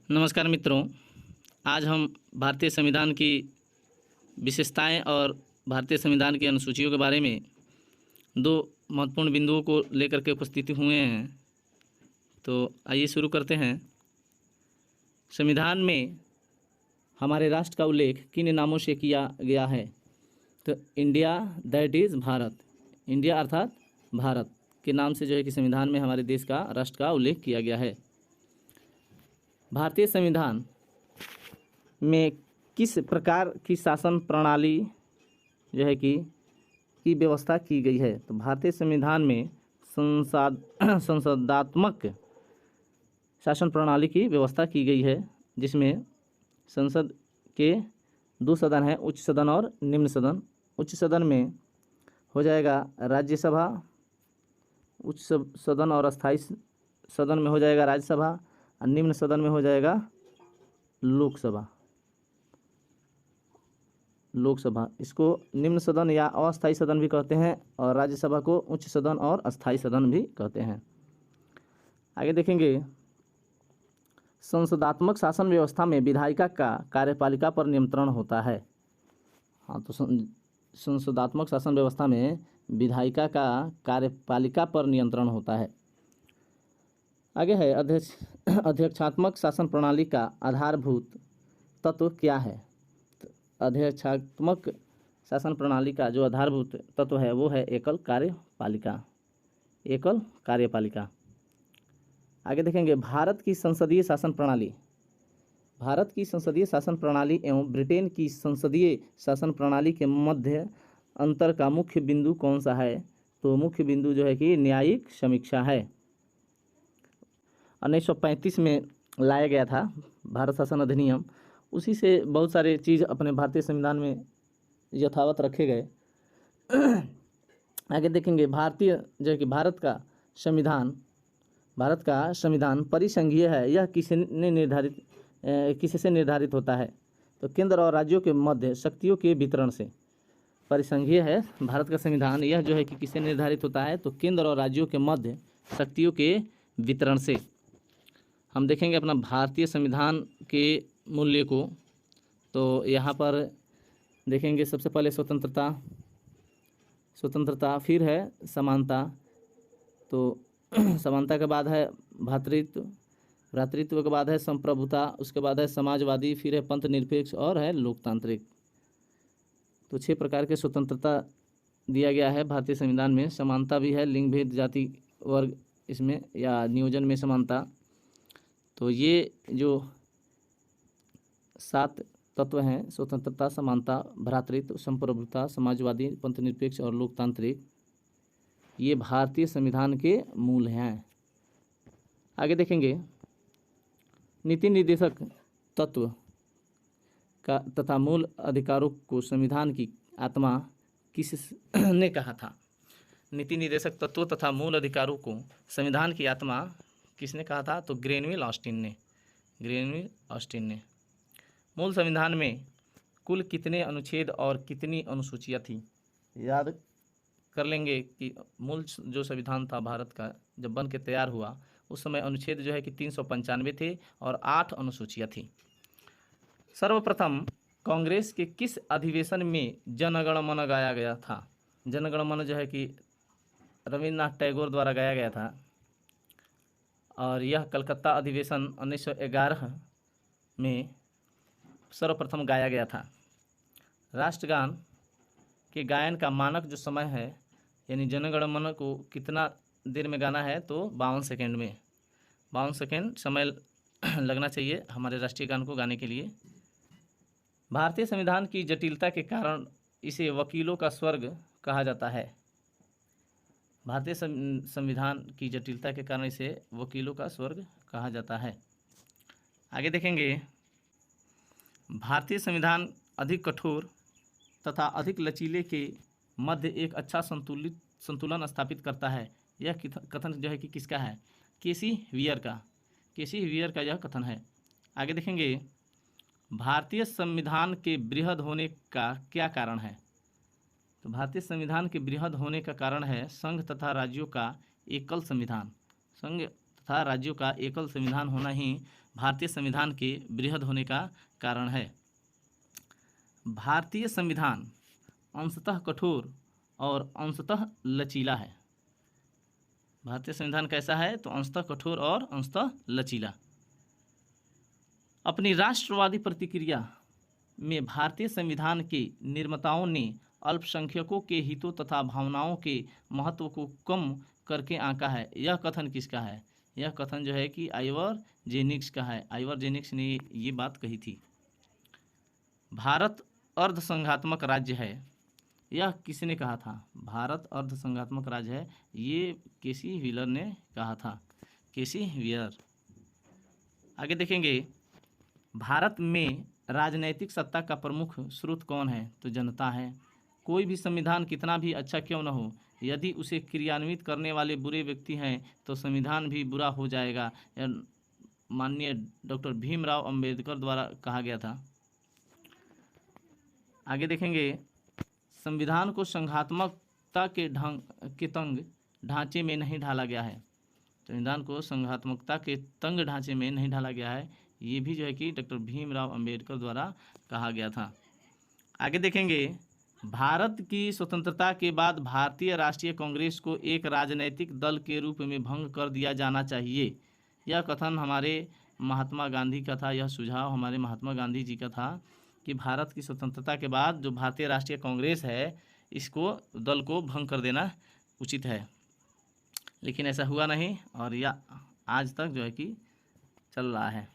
नमस्कार मित्रों, आज हम भारतीय संविधान की विशेषताएं और भारतीय संविधान की अनुसूचियों के बारे में दो महत्वपूर्ण बिंदुओं को लेकर के उपस्थित हुए हैं। तो आइए शुरू करते हैं। संविधान में हमारे राष्ट्र का उल्लेख किन नामों से किया गया है? तो India, that is Bharat. India अर्थात भारत के नाम से जो है कि संविधान में हमारे देश का, राष्ट्र का उल्लेख किया गया है। भारतीय संविधान में किस प्रकार की शासन प्रणाली जो है की व्यवस्था की गई है? तो भारतीय संविधान में संसदात्मक शासन प्रणाली की व्यवस्था की गई है, जिसमें संसद के दो सदन हैं, उच्च सदन और निम्न सदन। उच्च सदन में हो जाएगा राज्यसभा, उच्च सदन और अस्थाई सदन में हो जाएगा राज्यसभा, और निम्न सदन में हो जाएगा लोकसभा। इसको निम्न सदन या अस्थाई सदन भी कहते हैं, और राज्यसभा को उच्च सदन और अस्थाई सदन भी कहते हैं। आगे देखेंगे, संसदात्मक शासन व्यवस्था में विधायिका का कार्यपालिका पर नियंत्रण होता है। हाँ, तो संसदात्मक शासन व्यवस्था में विधायिका का कार्यपालिका पर नियंत्रण होता है। आगे है, अध्यक्षात्मक शासन प्रणाली का आधारभूत तत्व क्या है? तो अध्यक्षात्मक शासन प्रणाली का जो आधारभूत तत्व है वो है एकल कार्यपालिका। आगे देखेंगे, भारत की संसदीय शासन प्रणाली एवं ब्रिटेन की संसदीय शासन प्रणाली के मध्य अंतर का मुख्य बिंदु कौन सा है? तो मुख्य बिंदु जो है कि न्यायिक समीक्षा है। 1935 में लाया गया था भारत शासन अधिनियम, उसी से बहुत सारे चीज़ अपने भारतीय संविधान में यथावत रखे गए। आगे देखेंगे, जो है कि भारत का संविधान परिसंघीय है। यह किससे निर्धारित होता है? तो केंद्र और राज्यों के मध्य शक्तियों के वितरण से। परिसंघीय है भारत का संविधान, यह जो है कि किससे निर्धारित होता है? तो केंद्र और राज्यों के मध्य शक्तियों के वितरण से। हम देखेंगे अपना भारतीय संविधान के मूल्य को। तो यहाँ पर देखेंगे, सबसे पहले स्वतंत्रता, फिर है समानता, तो समानता के बाद है भ्रातृत्व के बाद है संप्रभुता, उसके बाद है समाजवादी, फिर है पंथ निरपेक्ष और है लोकतांत्रिक। तो 6 प्रकार के स्वतंत्रता दिया गया है भारतीय संविधान में। समानता भी है, लिंग भेद, जाति वर्ग इसमें या नियोजन में समानता। तो ये जो 7 तत्व हैं, स्वतंत्रता, समानता, भ्रातृत्व, संप्रभुता, समाजवादी, पंथ निरपेक्ष और लोकतांत्रिक, ये भारतीय संविधान के मूल हैं। आगे देखेंगे, नीति निर्देशक तत्व का तथा मूल अधिकारों को संविधान की आत्मा किसने कहा था? नीति निर्देशक तत्व तथा मूल अधिकारों को संविधान की आत्मा किसने कहा था? तो ग्रेनविल ऑस्टिन ने। मूल संविधान में कुल कितने अनुच्छेद और कितनी अनुसूचियाँ थी? याद कर लेंगे कि मूल जो संविधान था भारत का, जब बन के तैयार हुआ उस समय अनुच्छेद जो है कि 395 थे और 8 अनुसूचियाँ थी। सर्वप्रथम कांग्रेस के किस अधिवेशन में जनगण मन गाया गया था? जनगण मन जो है कि रविन्द्रनाथ टैगोर द्वारा गाया गया था, और यह कलकत्ता अधिवेशन 1911 में सर्वप्रथम गाया गया था। राष्ट्रगान के गायन का मानक जो समय है, यानी जनगण मन को कितना देर में गाना है? तो 52 सेकेंड में, 52 सेकेंड समय लगना चाहिए हमारे राष्ट्रीय गान को गाने के लिए। भारतीय संविधान की जटिलता के कारण इसे वकीलों का स्वर्ग कहा जाता है। भारतीय संविधान की जटिलता के कारण इसे वकीलों का स्वर्ग कहा जाता है। आगे देखेंगे, भारतीय संविधान अधिक कठोर तथा अधिक लचीले के मध्य एक अच्छा संतुलन स्थापित करता है। यह कथन जो है कि किसका है? केसी वियर का यह कथन है। आगे देखेंगे, भारतीय संविधान के बृहद होने का क्या कारण है? तो भारतीय संविधान के बृहद होने का कारण है संघ तथा राज्यों का एकल संविधान होना ही भारतीय संविधान के बृहद होने का कारण है। भारतीय संविधान अंशतः कठोर और अंशतः लचीला है। भारतीय संविधान कैसा है? तो अंशतः कठोर और अंशतः लचीला। अपनी राष्ट्रवादी प्रतिक्रिया में भारतीय संविधान के निर्माताओं ने अल्पसंख्यकों के हितों तथा भावनाओं के महत्व को कम करके आंका है। यह कथन किसका है? यह कथन जो है कि आइवर जेनिक्स का है। आइवर जेनिक्स ने ये बात कही थी। भारत अर्धसंघात्मक राज्य है, यह किसने कहा था? भारत अर्धसंघात्मक राज्य है, ये केसी व्हीलर ने कहा था। केसी व्हीलर। आगे देखेंगे, भारत में राजनैतिक सत्ता का प्रमुख स्रोत कौन है? तो जनता है। कोई भी संविधान कितना भी अच्छा क्यों न हो, यदि उसे क्रियान्वित करने वाले बुरे व्यक्ति हैं तो संविधान भी बुरा हो जाएगा। यह माननीय डॉक्टर भीमराव अंबेडकर द्वारा कहा गया था। आगे देखेंगे, संविधान को संघात्मकता के तंग ढांचे में नहीं ढाला गया है। संविधान को संघात्मकता के तंग ढांचे में नहीं ढाला गया है, ये भी जो है कि डॉक्टर भीमराव अंबेडकर द्वारा कहा गया था। आगे देखेंगे, भारत की स्वतंत्रता के बाद भारतीय राष्ट्रीय कांग्रेस को एक राजनीतिक दल के रूप में भंग कर दिया जाना चाहिए। यह कथन हमारे महात्मा गांधी का था। यह सुझाव हमारे महात्मा गांधी जी का था कि भारत की स्वतंत्रता के बाद जो भारतीय राष्ट्रीय कांग्रेस है, इसको दल को भंग कर देना उचित है। लेकिन ऐसा हुआ नहीं और यह आज तक जो है कि चल रहा है।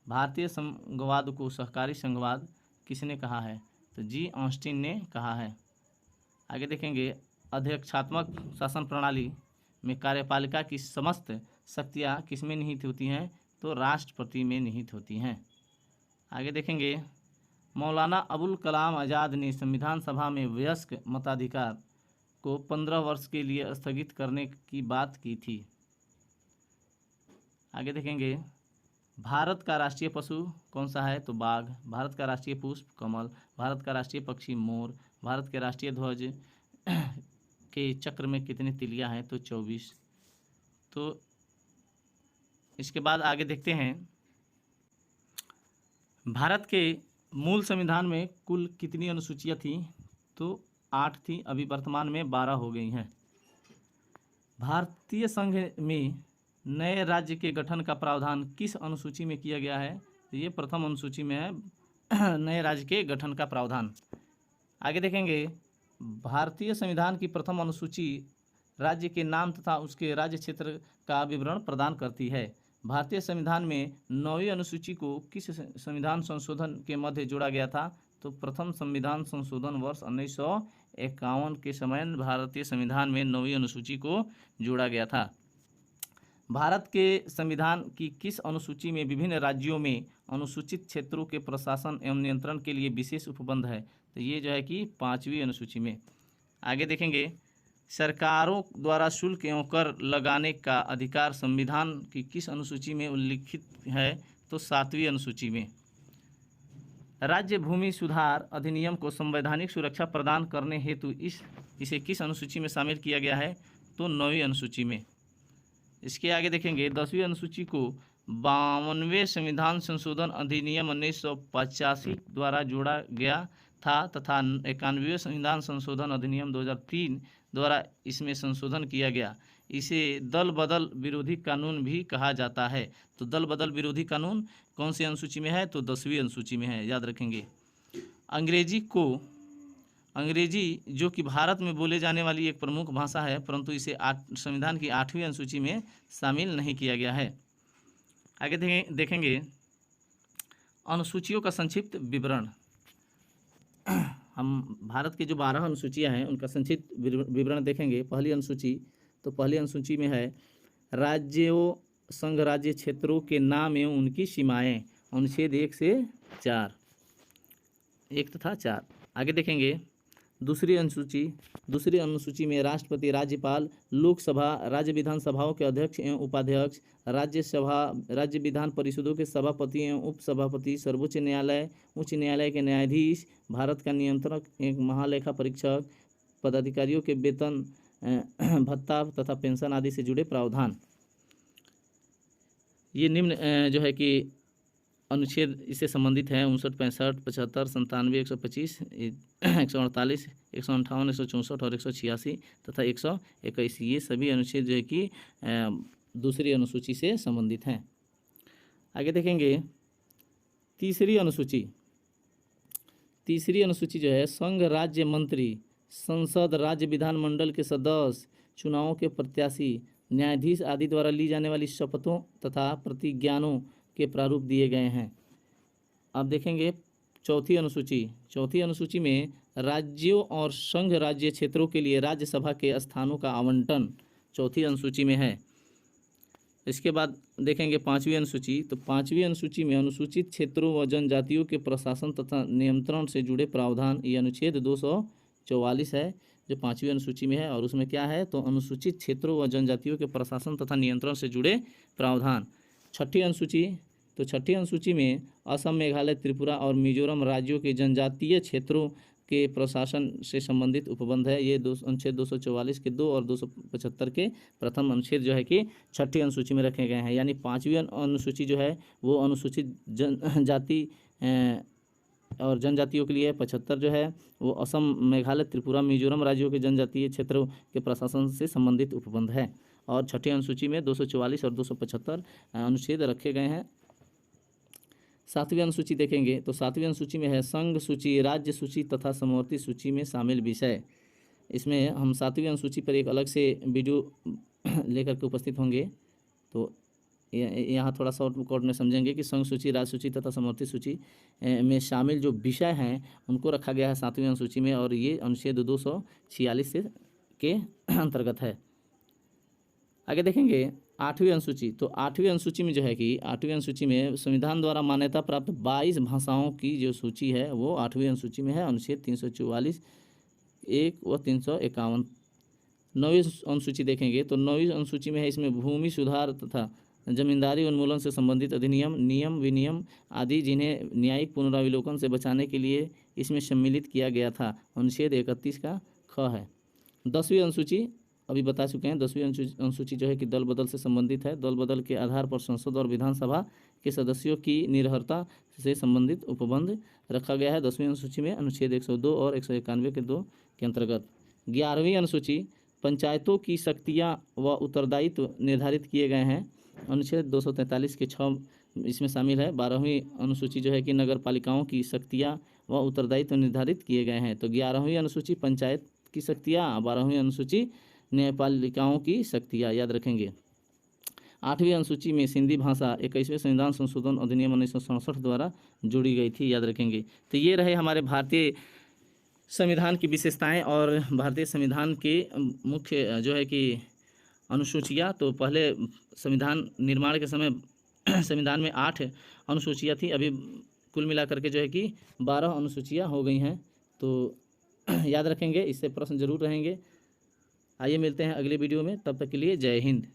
भारतीय संघवाद को सहकारी संघवाद किसने कहा है? तो जी ऑस्टिन ने कहा है। आगे देखेंगे, अध्यक्षात्मक शासन प्रणाली में कार्यपालिका की समस्त शक्तियाँ किसमें निहित होती हैं? तो राष्ट्रपति में निहित होती हैं। आगे देखेंगे, मौलाना अबुल कलाम आज़ाद ने संविधान सभा में वयस्क मताधिकार को 15 वर्ष के लिए स्थगित करने की बात की थी। आगे देखेंगे, भारत का राष्ट्रीय पशु कौन सा है? तो बाघ। भारत का राष्ट्रीय पुष्प कमल। भारत का राष्ट्रीय पक्षी मोर। भारत के राष्ट्रीय ध्वज के चक्र में कितने तिलियां हैं? तो 24। तो इसके बाद आगे देखते हैं, भारत के मूल संविधान में कुल कितनी अनुसूचियां थी? तो 8 थी, अभी वर्तमान में 12 हो गई हैं। भारतीय संघ में नए राज्य के गठन का प्रावधान किस अनुसूची में किया गया है? तो ये प्रथम अनुसूची में है नए राज्य के गठन का प्रावधान। आगे देखेंगे, भारतीय संविधान की प्रथम अनुसूची राज्य के नाम तथा उसके राज्य क्षेत्र का विवरण प्रदान करती है। भारतीय संविधान में 9वीं अनुसूची को किस संविधान संशोधन के मध्य जोड़ा गया था? तो प्रथम संविधान संशोधन वर्ष 1951 के समय भारतीय संविधान में 9वीं अनुसूची को जोड़ा गया था। भारत के संविधान की किस अनुसूची में विभिन्न राज्यों में अनुसूचित क्षेत्रों के प्रशासन एवं नियंत्रण के लिए विशेष उपबंध है? तो ये जो है कि 5वीं अनुसूची में। आगे देखेंगे, सरकारों द्वारा शुल्क एवं कर लगाने का अधिकार संविधान की किस अनुसूची में उल्लिखित है? तो 7वीं अनुसूची में। राज्य भूमि सुधार अधिनियम को संवैधानिक सुरक्षा प्रदान करने हेतु इसे किस अनुसूची में शामिल किया गया है? तो 9वीं अनुसूची में। इसके आगे देखेंगे, 10वीं अनुसूची को 52वें संविधान संशोधन अधिनियम 1985 द्वारा जोड़ा गया था तथा 91वें संविधान संशोधन अधिनियम 2003 द्वारा इसमें संशोधन किया गया। इसे दल बदल विरोधी कानून भी कहा जाता है। तो दल बदल विरोधी कानून कौन सी अनुसूची में है? तो 10वीं अनुसूची में है, याद रखेंगे। अंग्रेजी जो कि भारत में बोले जाने वाली एक प्रमुख भाषा है, परंतु इसे संविधान की 8वीं अनुसूची में शामिल नहीं किया गया है। आगे देखेंगे, अनुसूचियों का संक्षिप्त विवरण। हम भारत की जो 12 अनुसूचियां हैं उनका संक्षिप्त विवरण देखेंगे। पहली अनुसूची, तो पहली अनुसूची में है राज्यों संघ राज्य क्षेत्रों के नाम एवं उनकी सीमाएं, अनुच्छेद 1 से 4, 1 तथा 4। आगे देखेंगे, दूसरी अनुसूची में राष्ट्रपति, राज्यपाल, लोकसभा, राज्य विधानसभाओं के अध्यक्ष एवं उपाध्यक्ष, राज्य विधान परिषदों के सभापति एवं उपसभापति, सर्वोच्च न्यायालय, उच्च न्यायालय के न्यायाधीश, भारत का नियंत्रक, एक महालेखा परीक्षक, पदाधिकारियों के वेतन, भत्ता तथा पेंशन आदि से जुड़े प्रावधान। ये निम्न जो है कि अनुच्छेद इससे संबंधित हैं 59, 65, 75, 97, 125, 148, 158, 164 और 186 तथा 121। ये सभी अनुच्छेद जो है कि दूसरी अनुसूची से संबंधित हैं। आगे देखेंगे तीसरी अनुसूची। तीसरी अनुसूची जो है संघ राज्य मंत्री, संसद, राज्य विधानमंडल के सदस्य, चुनावों के प्रत्याशी, न्यायाधीश आदि द्वारा ली जाने वाली शपथों तथा प्रतिज्ञानों के प्रारूप दिए गए हैं। अब देखेंगे चौथी अनुसूची। चौथी अनुसूची में राज्यों और संघ राज्य क्षेत्रों के लिए राज्यसभा के स्थानों का आवंटन चौथी अनुसूची में है। इसके बाद देखेंगे पांचवी अनुसूची। तो पांचवी अनुसूची में अनुसूचित क्षेत्रों व जनजातियों के प्रशासन तथा नियंत्रण से जुड़े प्रावधान, ये अनुच्छेद 244 है जो पांचवी अनुसूची में है। और उसमें क्या है, तो अनुसूचित क्षेत्रों व जनजातियों के प्रशासन तथा नियंत्रण से जुड़े प्रावधान। छठी अनुसूची। तो छठी अनुसूची में असम, मेघालय, त्रिपुरा और मिजोरम राज्यों के जनजातीय क्षेत्रों के प्रशासन से संबंधित उपबंध है। ये अनुच्छेद 244 के 2 और 275 के प्रथम अनुच्छेद जो है कि छठी अनुसूची में रखे गए हैं। यानी पांचवी अनुसूची जो है वो अनुसूचित जाति और जनजातियों के लिए, 75 जो है वो असम, मेघालय, त्रिपुरा, मिजोरम राज्यों के जनजातीय क्षेत्रों के प्रशासन से संबंधित उपबंध है। और छठी अनुसूची में 244 और 275 अनुच्छेद रखे गए हैं। सातवीं अनुसूची देखेंगे तो सातवीं अनुसूची में है संघ सूची, राज्य सूची तथा समवर्ती सूची में शामिल विषय। इसमें हम सातवीं अनुसूची पर एक अलग से वीडियो लेकर के उपस्थित होंगे। तो यहाँ थोड़ा शॉर्ट में समझेंगे कि संघ सूची, राज्य सूची तथा समवर्ती सूची में शामिल जो विषय हैं उनको रखा गया है सातवीं अनुसूची में। और ये अनुच्छेद 246 से के अंतर्गत है। आगे देखेंगे आठवीं अनुसूची। तो आठवीं अनुसूची में जो है कि आठवीं अनुसूची में संविधान द्वारा मान्यता प्राप्त 22 भाषाओं की जो सूची है वो आठवीं अनुसूची में है, अनुच्छेद 344 1 व 351। नौवीं अनुसूची देखेंगे तो नौवीं अनुसूची में है, इसमें भूमि सुधार तथा जमींदारी उन्मूलन से संबंधित अधिनियम, नियम, विनियम आदि जिन्हें न्यायिक पुनराविलोकन से बचाने के लिए इसमें सम्मिलित किया गया था, अनुच्छेद 31 का ख है। 10वीं अनुसूची अभी बता चुके हैं। 10वीं अनुसूची जो है कि दल बदल से संबंधित है। दल बदल के आधार पर संसद और विधानसभा के सदस्यों की निरर्हता से संबंधित उपबंध रखा गया है 10वीं अनुसूची में, अनुच्छेद 102 और 191 के 2 के अंतर्गत। 11वीं अनुसूची पंचायतों की शक्तियाँ व उत्तरदायित्व निर्धारित किए गए हैं, अनुच्छेद 243 के 6 इसमें शामिल है। 12वीं अनुसूची जो है कि नगर पालिकाओं की शक्तियाँ व उत्तरदायित्व निर्धारित किए गए हैं। तो 11वीं अनुसूची पंचायत की शक्तियाँ, 12वीं अनुसूची न्यायपालिकाओं की शक्तियाँ, याद रखेंगे। 8वीं अनुसूची में सिंधी भाषा 21वें संविधान संशोधन अधिनियम 1967 द्वारा जोड़ी गई थी, याद रखेंगे। तो ये रहे हमारे भारतीय संविधान की विशेषताएं और भारतीय संविधान के मुख्य जो है कि अनुसूचियाँ। तो पहले संविधान निर्माण के समय संविधान में 8 अनुसूचियाँ थी, अभी कुल मिलाकर के जो है कि 12 अनुसूचियाँ हो गई हैं। तो याद रखेंगे, इससे प्रश्न जरूर रहेंगे। आइए मिलते हैं अगले वीडियो में, तब तक के लिए जय हिंद।